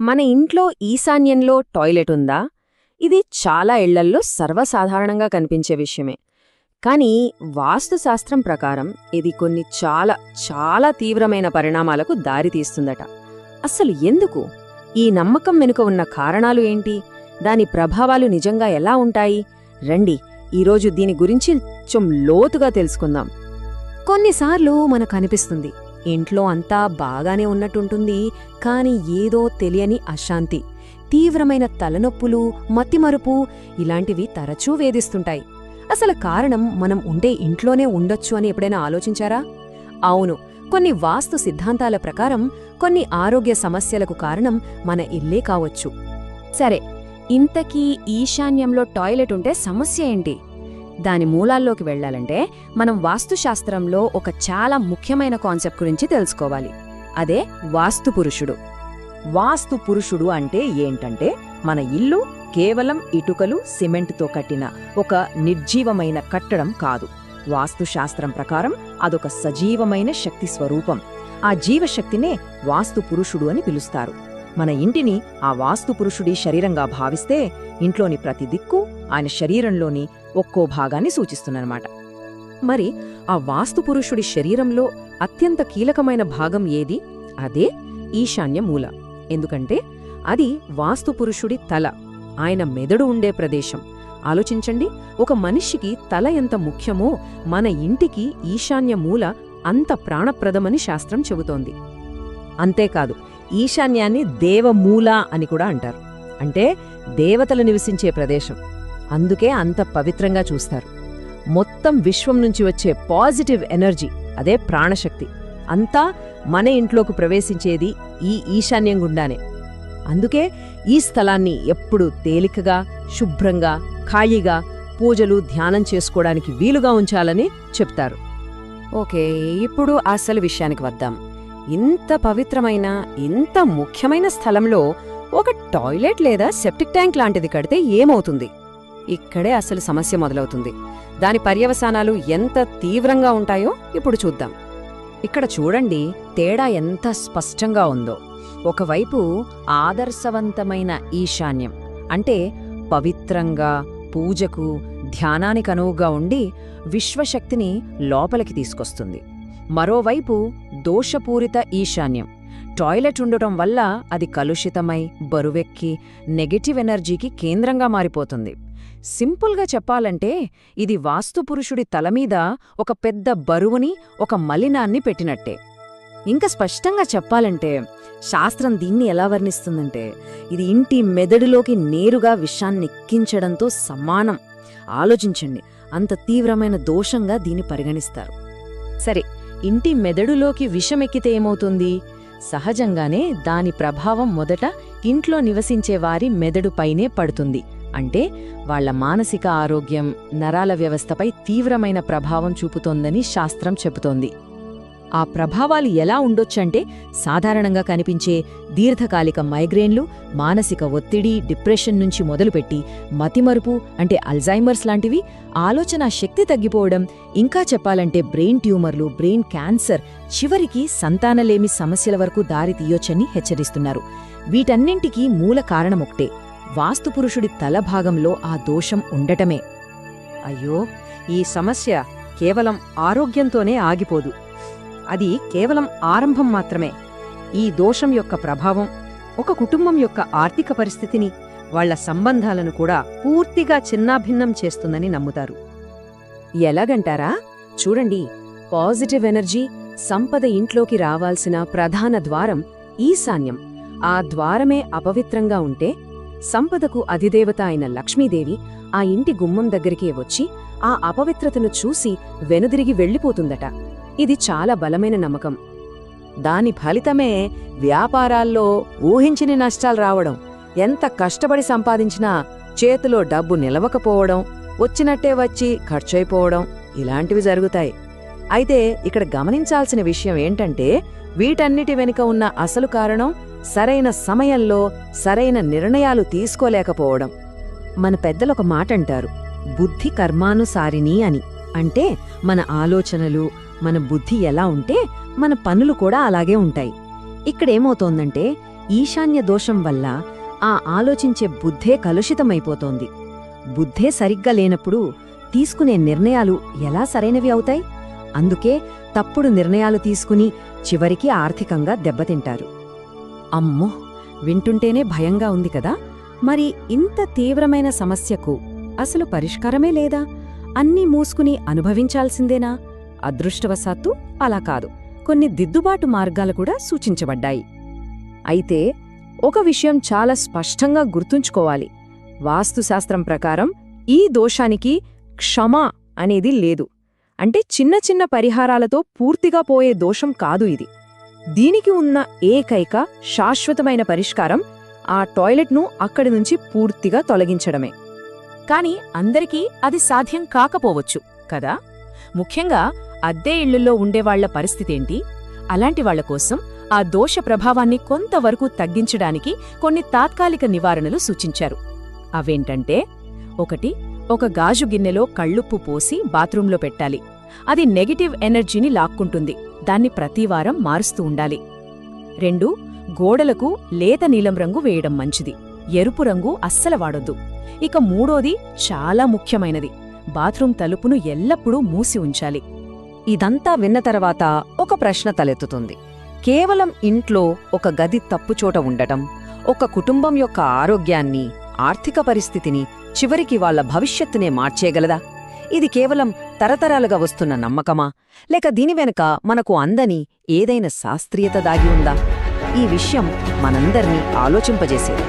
మన ఇంట్లో ఈశాన్యంలో టాయిలెట్ ఉందా? ఇది చాలా ఇళ్లల్లో సర్వసాధారణంగా కనిపించే విషయమే. కానీ వాస్తుశాస్త్రం ప్రకారం ఇది కొన్ని చాలా చాలా తీవ్రమైన పరిణామాలకు దారితీస్తుందట. అస్సలు ఎందుకు? ఈ నమ్మకం వెనుక ఉన్న కారణాలు ఏంటి? దాని ప్రభావాలు నిజంగా ఎలా ఉంటాయి? రండి, ఈరోజు దీని గురించి కొంచెం లోతుగా తెలుసుకుందాం. కొన్నిసార్లు మనకనిపిస్తుంది ఇంట్లో అంతా బాగానే ఉన్నట్టుంటుంది, కాని ఏదో తెలియని అశాంతి, తీవ్రమైన తలనొప్పులు, మతిమరుపు ఇలాంటివి తరచూ వేధిస్తుంటాయి. అసలు కారణం మనం ఉండే ఇంట్లోనే ఉండొచ్చు అని ఎప్పుడైనా ఆలోచించారా? అవును, కొన్ని వాస్తు సిద్ధాంతాల ప్రకారం కొన్ని ఆరోగ్య సమస్యలకు కారణం మన ఇల్లే కావచ్చు. సరే, ఇంతకీ ఈశాన్యంలో టాయిలెట్ ఉంటే సమస్య ఏంటి? దాని మూలాల్లోకి వెళ్లాలంటే మనం వాస్తుశాస్త్రంలో ఒక చాలా ముఖ్యమైన కాన్సెప్ట్ గురించి తెలుసుకోవాలి. అదే వాస్తుపురుషుడు. వాస్తుపురుషుడు అంటే ఏంటంటే, మన ఇల్లు కేవలం ఇటుకలు, సిమెంటుతో కట్టిన ఒక నిర్జీవమైన కట్టడం కాదు. వాస్తుశాస్త్రం ప్రకారం అదొక సజీవమైన శక్తి స్వరూపం. ఆ జీవశక్తినే వాస్తుపురుషుడు అని పిలుస్తారు. మన ఇంటిని ఆ వాస్తుపురుషుడి శరీరంగా భావిస్తే ఇంట్లోని ప్రతి దిక్కు ఆయన శరీరంలోని ఒక్కో భాగాన్ని సూచిస్తుందన్నమాట. మరి ఆ వాస్తుపురుషుడి శరీరంలో అత్యంత కీలకమైన భాగం ఏది? అదే ఈశాన్య మూల. ఎందుకంటే అది వాస్తుపురుషుడి తల, ఆయన మెదడు ఉండే ప్రదేశం. ఆలోచించండి, ఒక మనిషికి తల ఎంత ముఖ్యమో మన ఇంటికి ఈశాన్య మూల అంత ప్రాణప్రదమని శాస్త్రం చెబుతోంది. అంతేకాదు, ఈశాన్యాన్ని దేవమూల అని కూడా అంటారు. అంటే దేవతలు నివసించే ప్రదేశం. అందుకే అంత పవిత్రంగా చూస్తారు. మొత్తం విశ్వం నుంచి వచ్చే పాజిటివ్ ఎనర్జీ, అదే ప్రాణశక్తి, అంతా మన ఇంట్లోకి ప్రవేశించేది ఈ ఈశాన్యం గుండానే. అందుకే ఈ స్థలాన్ని ఎప్పుడూ తేలికగా, శుభ్రంగా, ఖాళీగా పూజలు, ధ్యానం చేసుకోవడానికి వీలుగా ఉంచాలని చెప్తారు. ఓకే, ఇప్పుడు అసలు విషయానికి వద్దాం. ఇంత పవిత్రమైన, ఇంత ముఖ్యమైన స్థలంలో ఒక టాయిలెట్ లేదా సెప్టిక్ ట్యాంక్ లాంటిది కడితే ఏమవుతుంది? ఇక్కడే అసలు సమస్య మొదలవుతుంది. దాని పర్యవసానాలు ఎంత తీవ్రంగా ఉంటాయో ఇప్పుడు చూద్దాం. ఇక్కడ చూడండి, తేడా ఎంత స్పష్టంగా ఉందో. ఒకవైపు ఆదర్శవంతమైన ఈశాన్యం, అంటే పవిత్రంగా, పూజకు, ధ్యానానికి అనువుగా ఉండి విశ్వశక్తిని లోపలికి తీసుకొస్తుంది. మరోవైపు దోషపూరిత ఈశాన్యం, టాయిలెట్ ఉండటం వల్ల అది కలుషితమై, బరువెక్కి, నెగటివ్ ఎనర్జీకి కేంద్రంగా మారిపోతుంది. సింపుల్గా చెప్పాలంటే ఇది వాస్తుపురుషుడి తలమీద ఒక పెద్ద బరువుని, ఒక మలినాన్ని పెట్టినట్టే. ఇంకా స్పష్టంగా చెప్పాలంటే శాస్త్రం దీన్ని ఎలా వర్ణిస్తుందంటే, ఇది ఇంటి మెదడులోకి నేరుగా విషాన్నెక్కించడంతో సమానం. ఆలోచించండి, అంత తీవ్రమైన దోషంగా దీన్ని పరిగణిస్తారు. సరే, ఇంటి మెదడులోకి విషమెక్కితే ఏమవుతుంది? సహజంగానే దాని ప్రభావం మొదట ఇంట్లో నివసించే వారి మెదడుపైనే పడుతుంది. అంటే వాళ్ల మానసిక ఆరోగ్యం, నరాల వ్యవస్థపై తీవ్రమైన ప్రభావం చూపుతోందని శాస్త్రం చెబుతోంది. ఆ ప్రభావాలు ఎలా ఉండొచ్చంటే, సాధారణంగా కనిపించే దీర్ఘకాలిక మైగ్రేన్లు, మానసిక ఒత్తిడి, డిప్రెషన్ నుంచి మొదలుపెట్టి మతిమరుపు అంటే అల్జైమర్స్ లాంటివి, ఆలోచన శక్తి తగ్గిపోవడం, ఇంకా చెప్పాలంటే బ్రెయిన్ ట్యూమర్లు, బ్రెయిన్ క్యాన్సర్, చివరికి సంతానలేమి సమస్యల వరకు దారి తీయొచ్చని హెచ్చరిస్తున్నారు. వీటన్నింటికీ మూల కారణమొకటే, వాస్తుపురుషుడి తలభాగంలో ఆ దోషం ఉండటమే. అయ్యో, ఈ సమస్య కేవలం ఆరోగ్యంతోనే ఆగిపోదు. అది కేవలం ఆరంభం మాత్రమే. ఈ దోషం యొక్క ప్రభావం ఒక కుటుంబం యొక్క ఆర్థిక పరిస్థితిని, వాళ్ల సంబంధాలను కూడా పూర్తిగా చిన్నాభిన్నం చేస్తుందని నమ్ముతారు. ఎలాగంటారా? చూడండి, పాజిటివ్ ఎనర్జీ, సంపద ఇంట్లోకి రావాల్సిన ప్రధాన ద్వారం ఈశాన్యం. ఆ ద్వారమే అపవిత్రంగా ఉంటే సంపదకు అధిదేవత అయిన లక్ష్మీదేవి ఆ ఇంటి గుమ్మం దగ్గరికే వచ్చి ఆ అపవిత్రతను చూసి వెనుదిరిగి వెళ్ళిపోతుందట. ఇది చాలా బలమైన నమ్మకం. దాని ఫలితమే వ్యాపారాల్లో ఊహించని నష్టాలు రావడం, ఎంత కష్టపడి సంపాదించినా చేతిలో డబ్బు నిలవకపోవడం, వచ్చినట్టే వచ్చి ఖర్చయిపోవడం, ఇలాంటివి జరుగుతాయి. అయితే ఇక్కడ గమనించాల్సిన విషయం ఏంటంటే, వీటన్నిటి వెనుక ఉన్న అసలు కారణం సరైన సమయంలో సరైన నిర్ణయాలు తీసుకోలేకపోవడం. మన పెద్దలొక మాటంటారు, బుద్ధి కర్మానుసారిణి అని. అంటే మన ఆలోచనలు, మన బుద్ధి ఎలా ఉంటే మన పనులు కూడా అలాగే ఉంటాయి. ఇక్కడేమవుతోందంటే ఈశాన్య దోషం వల్ల ఆ ఆలోచించే బుద్ధే కలుషితమైపోతోంది. బుద్ధే సరిగ్గా లేనప్పుడు తీసుకునే నిర్ణయాలు ఎలా సరైనవి అవుతాయి? అందుకే తప్పుడు నిర్ణయాలు తీసుకుని చివరికి ఆర్థికంగా దెబ్బతింటారు. అమ్మో, వింటుంటేనే భయంగా ఉంది కదా. మరి ఇంత తీవ్రమైన సమస్యకు అసలు పరిష్కారమే లేదా? అన్నీ మూసుకుని అనుభవించాల్సిందేనా? అదృష్టవశాత్తు అలా కాదు. కొన్ని దిద్దుబాటు మార్గాలు కూడా సూచించబడ్డాయి. అయితే ఒక విషయం చాలా స్పష్టంగా గుర్తుంచుకోవాలి. వాస్తుశాస్త్రం ప్రకారం ఈ దోషానికి క్షమ అనేది లేదు. అంటే చిన్న చిన్న పరిహారాలతో పూర్తిగా పోయే దోషం కాదు ఇది. దీనికి ఉన్న ఏకైక శాశ్వతమైన పరిష్కారం ఆ టాయిలెట్ను అక్కడి నుంచి పూర్తిగా తొలగించడమే. కాని అందరికీ అది సాధ్యం కాకపోవచ్చు కదా. ముఖ్యంగా అద్దె ఇళ్లుల్లో ఉండేవాళ్ల పరిస్థితేంటి? అలాంటి వాళ్ల కోసం ఆ దోష ప్రభావాన్ని కొంతవరకు తగ్గించడానికి కొన్ని తాత్కాలిక నివారణలు సూచించారు. అవేంటంటే, 1. ఒక గాజు గిన్నెలో కళ్ళుప్పు పోసి బాత్రూంలో పెట్టాలి. అది నెగటివ్ ఎనర్జీని లాక్కుంటుంది. దాన్ని ప్రతివారం మారుస్తూ ఉండాలి. 2. గోడలకు లేత నీలం రంగు వేయడం మంచిది. ఎరుపు రంగు అస్సలు వాడొద్దు. ఇక 3వది చాలా ముఖ్యమైనది, బాత్రూం తలుపును ఎల్లప్పుడూ మూసి ఉంచాలి. ఇదంతా విన్న తర్వాత ఒక ప్రశ్న తలెత్తుతుంది. కేవలం ఇంట్లో ఒక గది తప్పుచోట ఉండటం ఒక కుటుంబం యొక్క ఆరోగ్యాన్ని, ఆర్థిక పరిస్థితిని, చివరికి వాళ్ల భవిష్యత్తునే మార్చేయగలదా? ఇది కేవలం తరతరాలుగా వస్తున్న నమ్మకమా? లేక దీని వెనుక మనకు అందని ఏదైనా శాస్త్రీయత దాగి ఉందా? ఈ విషయం మనందర్నీ ఆలోచింపజేసేది.